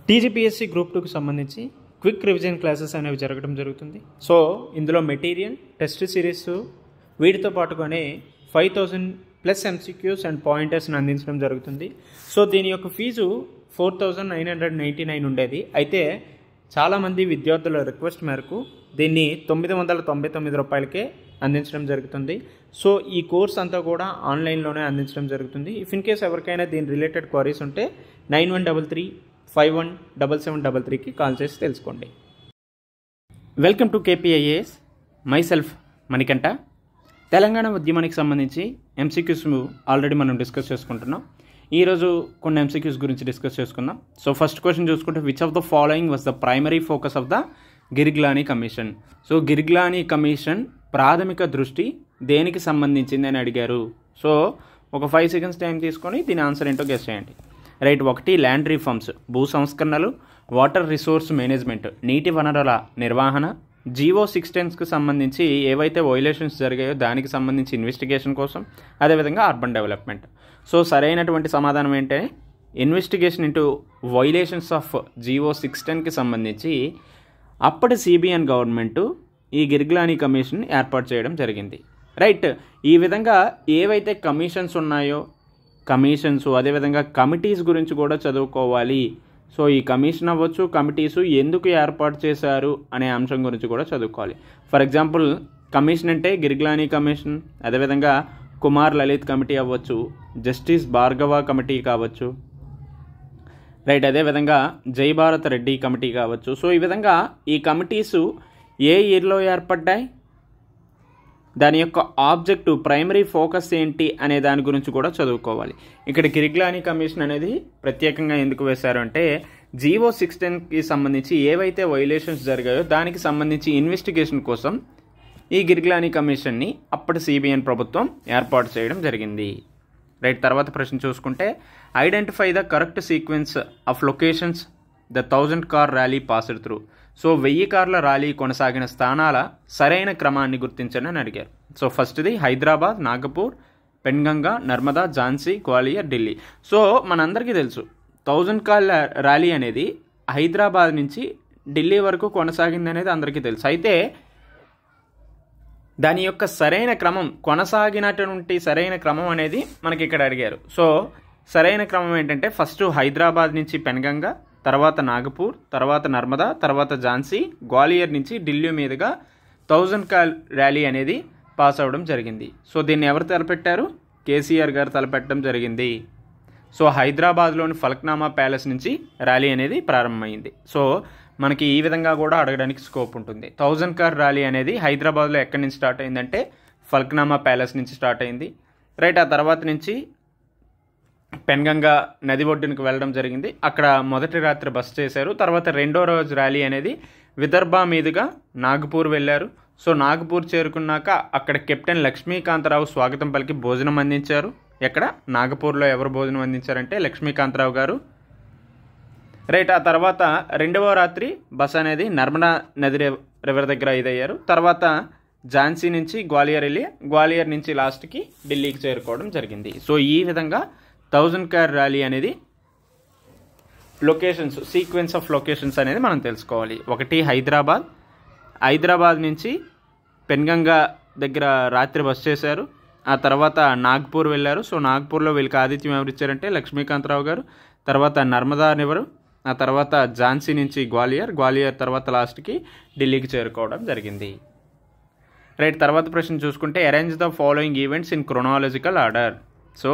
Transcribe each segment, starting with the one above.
TGPSC group 2కి సంబంధించి quick revision classes అనేవి జరగడం జరుగుతుంది. సో ఇందులో మెటీరియల్, టెస్ట్ సిరీస్, వీటితో పాటుగానే 5000+ ఎంసీక్యూస్ అండ్ పాయింటర్స్ని అందించడం జరుగుతుంది. సో దీని యొక్క ఫీజు 4999 ఉండేది. అయితే చాలామంది విద్యార్థుల రిక్వెస్ట్ మేరకు దీన్ని 999 రూపాయలకే అందించడం జరుగుతుంది. సో ఈ కోర్స్ అంతా కూడా ఆన్లైన్లోనే అందించడం జరుగుతుంది. ఇఫ్ ఇన్ కేస్ ఎవరికైనా దీని రిలేటెడ్ క్వరీస్ ఉంటే 9133517733కి కాల్ చేసి తెలుసుకోండి. Welcome to KPIAS. Myself Manikanta. Telangana ఉద్యమానికి సంబంధించి ఎంసీక్యూస్ ఆల్రెడీ మనం డిస్కస్ చేసుకుంటున్నాం. ఈరోజు కొన్ని ఎంసీక్యూస్ గురించి డిస్కస్ చేసుకుందాం. సో ఫస్ట్ క్వశ్చన్ చూసుకుంటే, which of the following was the primary focus of the Girglani commission? So Girglani commission ప్రాథమిక దృష్టి దేనికి సంబంధించింది అని అడిగారు. సో ఒక 5 సెకండ్స్ టైం తీసుకొని దీని ఆన్సర్ ఏంటో గెస్ చేయండి. రైట్. 1 ల్యాండ్ రిఫార్మ్స్, భూ సంస్కరణలు, వాటర్ రిసోర్స్ మేనేజ్మెంట్, నీటి వనరుల నిర్వహణ, జీవో 610కి సంబంధించి ఏవైతే వైలేషన్స్ జరిగాయో దానికి సంబంధించి ఇన్వెస్టిగేషన్ కోసం, అదేవిధంగా అర్బన్ డెవలప్మెంట్. సో సరైనటువంటి సమాధానం ఏంటంటే investigation into violations of GO 610కి సంబంధించి అప్పటి సిబిఎన్ గవర్నమెంటు ఈ గిర్గ్లానీ కమిషన్ ఏర్పాటు చేయడం జరిగింది. రైట్. ఈ విధంగా ఏవైతే కమిషన్స్ ఉన్నాయో కమిషన్స్, అదేవిధంగా కమిటీస్ గురించి కూడా చదువుకోవాలి. సో ఈ కమిషన్ అవ్వచ్చు, కమిటీసు ఎందుకు ఏర్పాటు చేశారు అనే అంశం గురించి కూడా చదువుకోవాలి. ఫర్ ఎగ్జాంపుల్ కమిషన్ అంటే గిర్గ్లానీ కమిషన్, అదేవిధంగా కుమార్ లలిత్ కమిటీ అవ్వచ్చు, జస్టిస్ భార్గవ కమిటీ కావచ్చు. రైట్. అదేవిధంగా జై భారత్ రెడ్డి కమిటీ కావచ్చు. సో ఈ విధంగా ఈ కమిటీసు ఏ ఇయర్లో ఏర్పడ్డాయి, దాని యొక్క ఆబ్జెక్టివ్, ప్రైమరీ ఫోకస్ ఏంటి అనే దాని గురించి కూడా చదువుకోవాలి. ఇక్కడ గిర్గ్లానీ కమిషన్ అనేది ప్రత్యేకంగా ఎందుకు వేశారు అంటే, జీవో 610కి సంబంధించి ఏవైతే వైలేషన్స్ జరిగాయో దానికి సంబంధించి ఇన్వెస్టిగేషన్ కోసం ఈ గిర్గ్లానీ కమిషన్ని అప్పటి సిబిఎన్ ప్రభుత్వం ఏర్పాటు చేయడం జరిగింది. రైట్. తర్వాత ప్రశ్న చూసుకుంటే, identify the correct sequence of locations the 1000 car rally passed through. So 1000 కార్ల ర్యాలీ కొనసాగిన స్థానాల సరైన క్రమాన్ని గుర్తించండి అని అడిగారు. సో ఫస్ట్ది హైదరాబాద్, నాగపూర్, పెన్గంగా, నర్మదా, ఝాన్సీ, గ్వాలియర్, ఢిల్లీ. సో మనందరికీ తెలుసు 1000 కార్ల ర్యాలీ అనేది హైదరాబాద్ నుంచి ఢిల్లీ వరకు కొనసాగింది అనేది అందరికీ తెలుసు. అయితే దాని యొక్క సరైన క్రమం, కొనసాగినటువంటి సరైన క్రమం అనేది మనకి ఇక్కడ అడిగారు. సో సరైన క్రమం ఏంటంటే, ఫస్ట్ హైదరాబాద్ నుంచి పెన్గంగా, తర్వాత నాగపూర్, తర్వాత నర్మదా, తర్వాత ఝాన్సీ, గ్వాలియర్ నుంచి ఢిల్లీ మీదుగా 1000 కార్ ర్యాలీ అనేది పాస్ అవ్వడం జరిగింది. సో దీన్ని ఎవరు తలపెట్టారు? కేసీఆర్ గారు తలపెట్టడం జరిగింది. సో హైదరాబాద్లోని ఫలక్నామా ప్యాలెస్ నుంచి ర్యాలీ అనేది ప్రారంభమైంది. సో మనకి ఈ విధంగా కూడా అడగడానికి స్కోప్ ఉంటుంది. 1000 కార్ ర్యాలీ అనేది హైదరాబాద్లో ఎక్కడి నుంచి స్టార్ట్ అయిందంటే ఫలక్నామా ప్యాలెస్ నుంచి స్టార్ట్ అయింది. రైట్. ఆ తర్వాత నుంచి పెన్గంగా నది ఒడ్డునికి వెళ్ళడం జరిగింది. అక్కడ మొదటి రాత్రి బస చేశారు. తర్వాత రెండో రోజు ర్యాలీ అనేది విదర్భ మీదుగా నాగపూర్ వెళ్ళారు. సో నాగపూర్ చేరుకున్నాక అక్కడ కెప్టెన్ లక్ష్మీకాంతరావు స్వాగతం పలికి భోజనం అందించారు. ఎక్కడ? నాగపూర్లో ఎవరు భోజనం అందించారంటే లక్ష్మీకాంతరావు గారు. రైట్. ఆ తర్వాత రెండవ రాత్రి బస్ అనేది నర్మదా నది రివర్ దగ్గర ఇదయ్యారు. తర్వాత ఝాన్సీ నుంచి గ్వాలియర్ వెళ్ళి, గ్వాలియర్ నుంచి లాస్ట్కి ఢిల్లీకి చేరుకోవడం జరిగింది. సో ఈ విధంగా 1000 కార్ ర్యాలీ అనేది లొకేషన్స్, సీక్వెన్స్ ఆఫ్ లొకేషన్స్ అనేది మనం తెలుసుకోవాలి. 1 హైదరాబాద్, హైదరాబాద్ నుంచి పెన్గంగా దగ్గర రాత్రి బస్ చేశారు. ఆ తర్వాత నాగ్పూర్ వెళ్ళారు. సో నాగ్పూర్లో వీళ్ళకి ఆతిథ్యం ఎవరు ఇచ్చారంటే లక్ష్మీకాంతరావు గారు. తర్వాత నర్మదా రివర్, ఆ తర్వాత ఝాన్సీ నుంచి గ్వాలియర్, గ్వాలియర్ తర్వాత లాస్ట్కి ఢిల్లీకి చేరుకోవడం జరిగింది. రైట్. తర్వాత ప్రశ్న చూసుకుంటే, arrange the following events in chronological order. So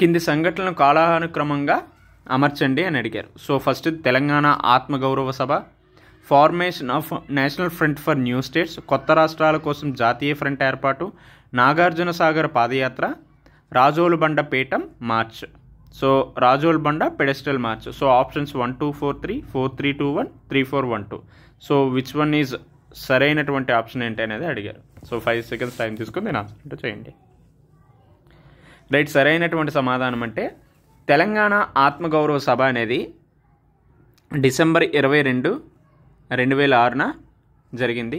కింది సంఘటనలను కాలానుక్రమంగా అమర్చండి అని అడిగారు. సో ఫస్ట్ తెలంగాణ ఆత్మగౌరవ సభ, formation of national front for new states, కొత్త రాష్ట్రాల కోసం జాతీయ ఫ్రంట్ ఏర్పాటు, నాగార్జున సాగర్ పాదయాత్ర, రాజోలు బండ పీఠం మార్చ్. సో రాజోల్ బండ pedestal March. So options 1 2 4 3 4 3 2 1 3 4 1 2. So which one is సరైనటువంటి ఆప్షన్ ఏంటి అనేది అడిగారు. సో 5 సెకండ్స్ టైం తీసుకుని నేను ఆన్సర్ చేయండి. రైట్. సరైనటువంటి సమాధానం అంటే తెలంగాణ ఆత్మగౌరవ సభ అనేది డిసెంబర్ 22, 2006న జరిగింది.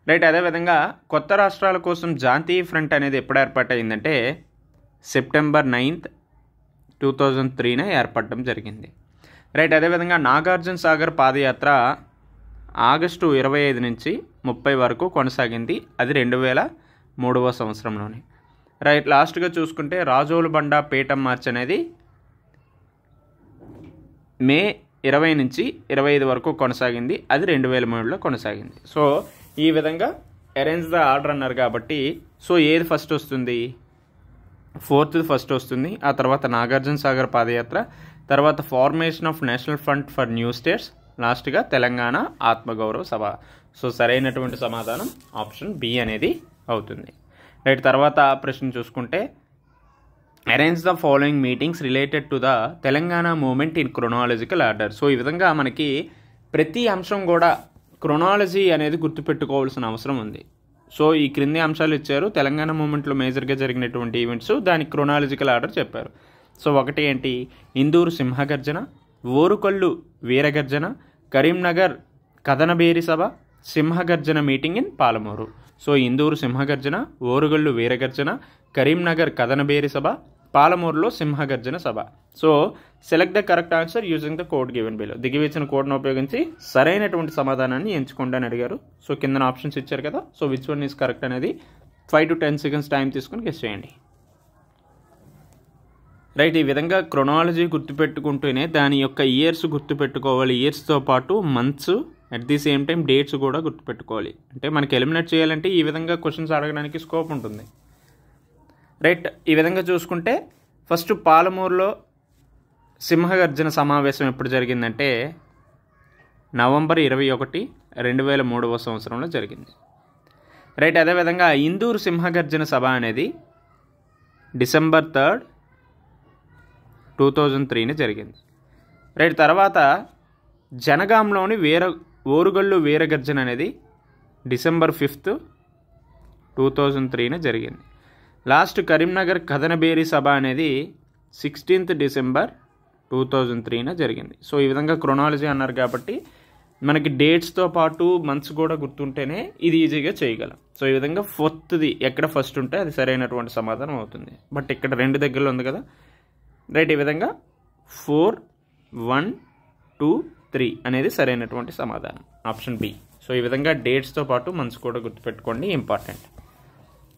రైట్. అదేవిధంగా కొత్త రాష్ట్రాల కోసం జాతీయ ఫ్రంట్ అనేది ఎప్పుడు ఏర్పాటైందంటే సెప్టెంబర్ 9, 2003 ఏర్పడడం జరిగింది. రైట్. అదేవిధంగా నాగార్జున సాగర్ పాదయాత్ర ఆగస్టు 25 నుంచి 30 వరకు కొనసాగింది. అది 2003వ సంవత్సరంలోనే. రైట్. లాస్ట్గా చూసుకుంటే రాజోలు బండ పీఠం మార్చ్ అనేది మే 20 నుంచి 25 వరకు కొనసాగింది. అది 2003లో కొనసాగింది. సో ఈ విధంగా అరేంజ్ ద ఆర్డర్ అన్నారు కాబట్టి సో ఏది ఫస్ట్ వస్తుంది? 4th ఫస్ట్ వస్తుంది. ఆ తర్వాత నాగార్జున సాగర్ పాదయాత్ర, తర్వాత formation of national front for new states, లాస్ట్గా తెలంగాణ ఆత్మగౌరవ సభ. సో సరైనటువంటి సమాధానం ఆప్షన్ బి అనేది అవుతుంది. రైట్. తర్వాత ప్రశ్న చూసుకుంటే arrange the following meetings related to the Telangana movement in chronological order. So ఈ విధంగా మనకి ప్రతి అంశం కూడా క్రొనాలజీ అనేది గుర్తుపెట్టుకోవాల్సిన అవసరం ఉంది. సో ఈ క్రింది అంశాలు ఇచ్చారు. తెలంగాణ మూవ్మెంట్లో మేజర్గా జరిగినటువంటి ఈవెంట్స్, దానికి క్రొనాలజికల్ ఆర్డర్ చెప్పారు. సో ఒకటి ఏంటి? ఇందూరు సింహగర్జన, ఓరుకొల్లు వీరగర్జన, కరీంనగర్ కథనబేరి సభ, సింహగర్జన meeting in Palamuru. So Induru సింహగర్జన, ఓరుగల్లు వీరగర్జన, కరీంనగర్ కథనబేరి సభ, పాలమూరులో సింహగర్జన సభ. So select the correct answer using the code given below. దిగి ఇచ్చిన కోడ్ను ఉపయోగించి సరైనటువంటి సమాధానాన్ని ఎంచుకోండి అని అడిగారు. సో కింద ఆప్షన్స్ ఇచ్చారు కదా. So which one is correct అనేది 5 to 10 seconds టైం తీసుకుని గెస్ చేయండి. రైట్. ఈ విధంగా క్రొనాలజీ గుర్తుపెట్టుకుంటూనే దాని యొక్క ఇయర్స్ గుర్తుపెట్టుకోవాలి. ఇయర్స్తో పాటు months, at the same time dates కూడా గుర్తుపెట్టుకోవాలి. అంటే మనకి ఎలిమినేట్ చేయాలంటే ఈ విధంగా క్వశ్చన్స్ అడగడానికి స్కోప్ ఉంటుంది. రైట్. ఈ విధంగా చూసుకుంటే ఫస్ట్ పాలమూరులో సింహగర్జన సమావేశం ఎప్పుడు జరిగిందంటే నవంబర్ 21, 2003వ సంవత్సరంలో జరిగింది. రైట్. అదేవిధంగా ఇందూరు సింహగర్జన సభ అనేది డిసెంబర్ 3, 2003 జరిగింది. రైట్. తర్వాత జనగాంలోని ఓరుగల్లు వీరగర్జన అనేది డిసెంబర్ 5, 2003 జరిగింది. లాస్ట్ కరీంనగర్ కథనబేరి సభ అనేది 16th December 2003 జరిగింది. సో ఈ విధంగా క్రొనాలజీ అన్నారు కాబట్టి మనకి డేట్స్తో పాటు మంత్స్ కూడా గుర్తుంటేనే ఇది ఈజీగా చేయగలం. సో ఈ విధంగా 4th ఎక్కడ ఫస్ట్ ఉంటే అది సరైనటువంటి సమాధానం అవుతుంది. బట్ ఇక్కడ 2 దగ్గరలో ఉంది కదా. రైట్. ఈ విధంగా 4, 1, 2, 3 అనేది సరైనటువంటి సమాధానం ఆప్షన్ బి. సో ఈ విధంగా డేట్స్తో పాటు మంత్స్ కూడా గుర్తుపెట్టుకోండి, ఇంపార్టెంట్.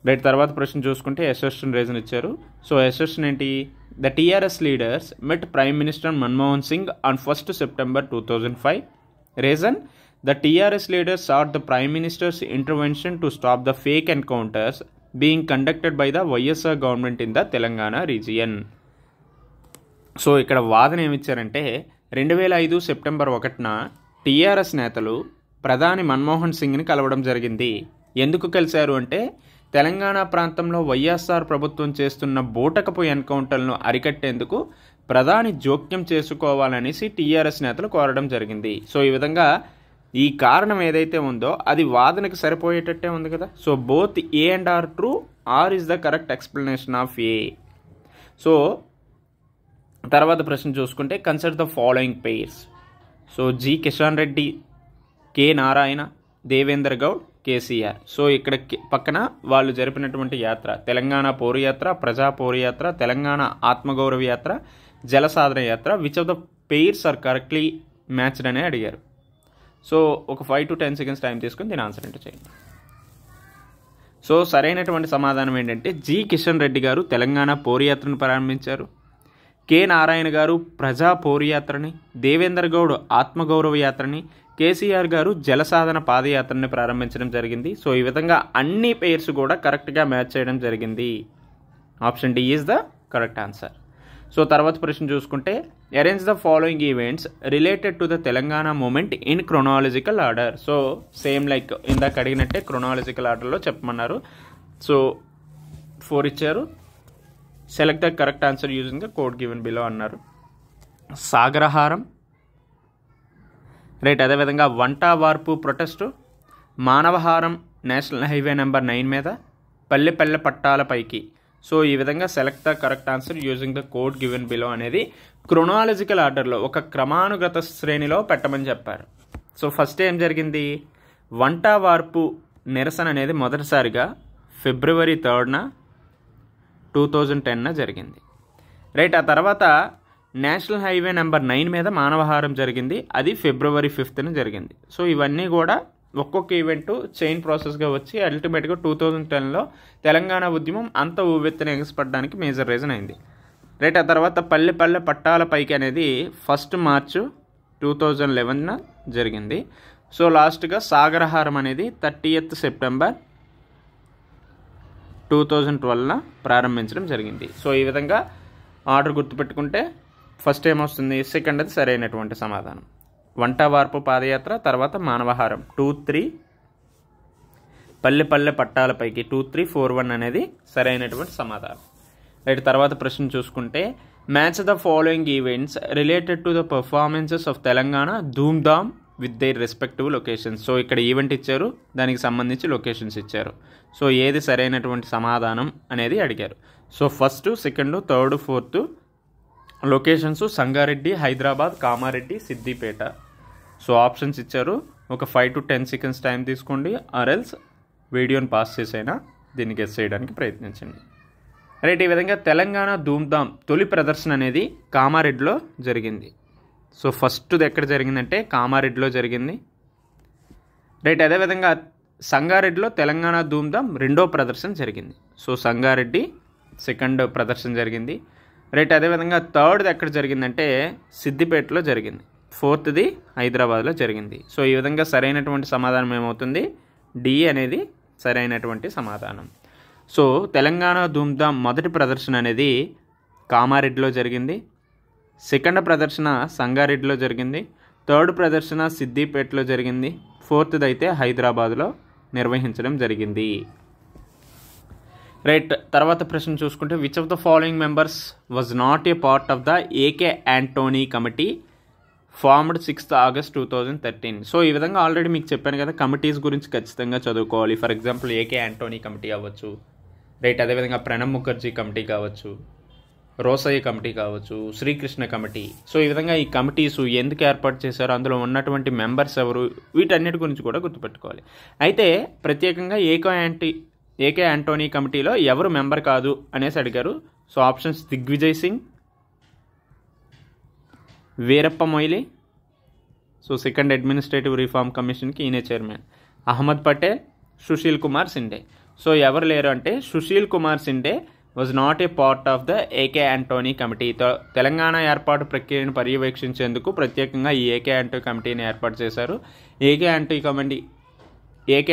రైట్. తర్వాత ప్రశ్న చూసుకుంటే అసెషన్ రీజన్ ఇచ్చారు. సో అసెషన్ ఏంటి? The TRS leaders met prime minister Manmohan Singh on 1st September 2005. Reason: the TRS leaders sought the prime minister's intervention to stop the fake encounters being conducted by the YSR government in the Telangana region. So ఇక్కడ వాదన ఏమిచ్చారంటే 2005 September 1న TRS నేతలు ప్రధాని మన్మోహన్ సింగ్ని కలవడం జరిగింది. ఎందుకు కలిశారు అంటే తెలంగాణ ప్రాంతంలో వైఎస్ఆర్ ప్రభుత్వం చేస్తున్న బూటకపు ఎన్కౌంటర్లను అరికట్టేందుకు ప్రధాని జోక్యం చేసుకోవాలనేసి టీఆర్ఎస్ నేతలు కోరడం జరిగింది. సో ఈ విధంగా ఈ కారణం ఏదైతే ఉందో అది వాదనకు సరిపోయేటట్టే ఉంది కదా. So both A and R true, R is the correct explanation of A. So తర్వాత ప్రశ్న చూసుకుంటే consider the following pairs. So G Kishan Reddy, K Narayana, Devendra Goud, KCR. So ఇక్కడ పక్కన వాళ్ళు జరిపినటువంటి యాత్ర తెలంగాణ పోరు యాత్ర, ప్రజా పోరు యాత్ర, తెలంగాణ ఆత్మగౌరవ యాత్ర, జలసాధన యాత్ర. Which of the pairs are correctly matched అనే అడిగారు. సో ఒక 5 to 10 seconds టైం తీసుకుని దీని ఆన్సర్ ఏంటో చేయండి. సో సరైనటువంటి సమాధానం ఏంటంటే జి కిషన్ రెడ్డి గారు తెలంగాణ పోరు యాత్రను ప్రారంభించారు, కె నారాయణ గారు ప్రజా పోరు యాత్రని, దేవేంద్ర గౌడ్ ఆత్మగౌరవ యాత్రని, కేసీఆర్ గారు జలసాధన పాదయాత్రని ప్రారంభించడం జరిగింది. సో ఈ విధంగా అన్ని పేర్స్ కూడా కరెక్ట్గా మ్యాచ్ చేయడం జరిగింది. Option D is the correct answer. So తర్వాత ప్రశ్న చూసుకుంటే arrange the following events related to the Telangana movement in chronological order. So same like ఇందాక అడిగినట్టే క్రొనాలజికల్ ఆర్డర్లో చెప్పమన్నారు. సో 4 ఇచ్చారు. Select the correct answer using the code given below అన్నారు. సాగరహారం. రైట్. అదేవిధంగా వంటా వార్పు ప్రొటెస్టు, మానవహారం నేషనల్ హైవే నెంబర్ 9 మీద, పల్లె పట్టాలపైకి. సో ఈ విధంగా select the correct answer using the code given below అనేది క్రొనాలజికల్ ఆర్డర్లో ఒక క్రమానుగత శ్రేణిలో పెట్టమని చెప్పారు. సో ఫస్ట్ ఏం జరిగింది? వంటా వార్పు నిరసన అనేది మొదటిసారిగా February 3, 2010 జరిగింది. రైట్. ఆ తర్వాత నేషనల్ హైవే నెంబర్ 9 మీద మానవహారం జరిగింది, అది February 5th జరిగింది. సో ఇవన్నీ కూడా ఒక్కొక్క ఈవెంట్ చైన్ ప్రాసెస్గా వచ్చి అల్టిమేట్గా 2010లో తెలంగాణ ఉద్యమం అంత ఉవ్వెత్తున ఎగసిపడడానికి మేజర్ రీజన్ అయింది. రైట్. ఆ తర్వాత పల్లె పట్టాల పైకి అనేది 1 March 2011 జరిగింది. సో లాస్ట్గా సాగరహారం అనేది 30th September 2012 ప్రారంభించడం జరిగింది. సో ఈ విధంగా ఆర్డర్ గుర్తుపెట్టుకుంటే ఫస్ట్ ఏమొస్తుంది, సెకండ్ అది సరైనటువంటి సమాధానం. వంట వార్పు పాదయాత్ర, తర్వాత మానవహారం 2-3, పల్లె పట్టాలపైకి 2341 అనేది సరైనటువంటి సమాధానం. రైట్. తర్వాత ప్రశ్న చూసుకుంటే match the following events related to the performances of Telangana Dhoom Dham with their respective locations. So ఇక్కడ ఈవెంట్ ఇచ్చారు, దానికి సంబంధించి లొకేషన్స్ ఇచ్చారు. సో ఏది సరైనటువంటి సమాధానం అనేది అడిగారు. So 1st, 2nd, 3rd, 4th locations Sangareddy, Hyderabad, Kamareddy, Siddipet. So options ఇచ్చారు. ఒక 5 to 10 seconds టైం తీసుకోండి, ఆర్ఎల్స్ వీడియోని పాస్ చేసైనా దీన్ని గెస్ చేయడానికి ప్రయత్నించండి. రైట్. ఈ విధంగా తెలంగాణ ధూమ్ధామ్ తొలి ప్రదర్శన అనేది కామారెడ్డిలో జరిగింది. సో ఫస్ట్ది ఎక్కడ జరిగిందంటే కామారెడ్డిలో జరిగింది. రైట్. అదేవిధంగా సంగారెడ్డిలో తెలంగాణ ధూమ్ధామ్ 2వ ప్రదర్శన జరిగింది. సో సంగారెడ్డి 2nd ప్రదర్శన జరిగింది. రైట్. అదేవిధంగా 3rd ఎక్కడ జరిగిందంటే సిద్దిపేటలో జరిగింది. 4th హైదరాబాద్లో జరిగింది. సో ఈ విధంగా సరైనటువంటి సమాధానం ఏమవుతుంది, డి అనేది సరైనటువంటి సమాధానం. సో తెలంగాణ ధూమ్ధామ్ మొదటి ప్రదర్శన అనేది కామారెడ్డిలో జరిగింది, 2nd ప్రదర్శన సంగారెడ్డిలో జరిగింది, 3rd ప్రదర్శన సిద్దిపేటలో జరిగింది, 4th అయితే హైదరాబాద్లో నిర్వహించడం జరిగింది. రైట్. తర్వాత ప్రశ్న చూసుకుంటే which of the following members was not a part of the AK Anthony committee formed 6th August 2013. So ఈ విధంగా ఆల్రెడీ మీకు చెప్పాను కదా, కమిటీస్ గురించి ఖచ్చితంగా చదువుకోవాలి. For example AK Anthony committee అవ్వచ్చు. రైట్. అదేవిధంగా ప్రణబ్ ముఖర్జీ కమిటీ కావచ్చు, రోసయ్య కమిటీ కావచ్చు, శ్రీకృష్ణ కమిటీ. సో ఈ విధంగా ఈ కమిటీస్ ఎందుకు ఏర్పాటు చేశారు, అందులో ఉన్నటువంటి మెంబర్స్ ఎవరు, వీటన్నిటి గురించి కూడా గుర్తుపెట్టుకోవాలి. అయితే ప్రత్యేకంగా ఏకే యాంటోనీ కమిటీలో ఎవరు మెంబర్ కాదు అనేసి అడిగారు. So options Digvijay Singh, Veerappa Moily. So 2nd administrative reform కమిషన్కి ఈయనే చైర్మన్. అహ్మద్ పటేల్, సుశీల్ కుమార్ సిండే. సో ఎవరు లేరు అంటే Sushil Kumar Shinde was not a part of the AK Anthony committee. Telangana ఏర్పాటు ప్రక్రియను పర్యవేక్షించేందుకు ప్రత్యేకంగా ఈ ఏకే యాంటోనీ కమిటీని ఏర్పాటు చేశారు. ఏకే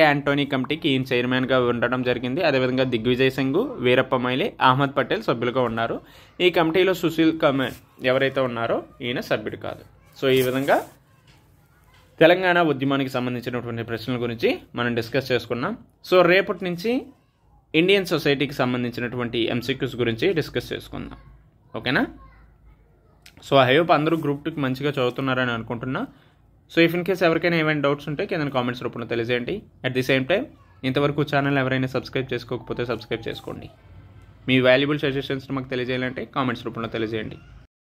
యాంటోనీ కమిటీకి ఈయన చైర్మన్గా ఉండడం జరిగింది. అదేవిధంగా దిగ్విజయ్ సింగ్, వీరప్ప మొయిలీ, అహ్మద్ పటేల్ సభ్యులుగా ఉన్నారు. ఈ కమిటీలో సుశీల్ కుమార్ ఎవరైతే ఉన్నారో ఈయన సభ్యుడు కాదు. సో ఈ విధంగా తెలంగాణ ఉద్యమానికి సంబంధించినటువంటి ప్రశ్నల గురించి మనం డిస్కస్ చేసుకున్నాం. సో రేపటి నుంచి ఇండియన్ సొసైటీకి సంబంధించినటువంటి ఎంసీక్యూస్ గురించి డిస్కస్ చేసుకుందాం. ఓకేనా? సో ఐ హోప్ అందరూ గ్రూప్ 2కి మంచిగా చదువుతున్నారని అనుకుంటున్నా. సో ఇఫ్ ఇన్ కేస్ ఎవరికైనా ఏమైనా డౌట్స్ ఉంటే కింద కామెంట్స్ రూపంలో తెలియజేయండి. అట్ ది సేమ్ టైం ఇంతవరకు ఛానల్ ఎవరైనా సబ్స్క్రైబ్ చేసుకోకపోతే సబ్స్క్రైబ్ చేసుకోండి. మీ వాల్యుబుల్ సజెషన్స్ని మాకు తెలియజేయాలంటే కామెంట్స్ రూపంలో తెలియజేయండి.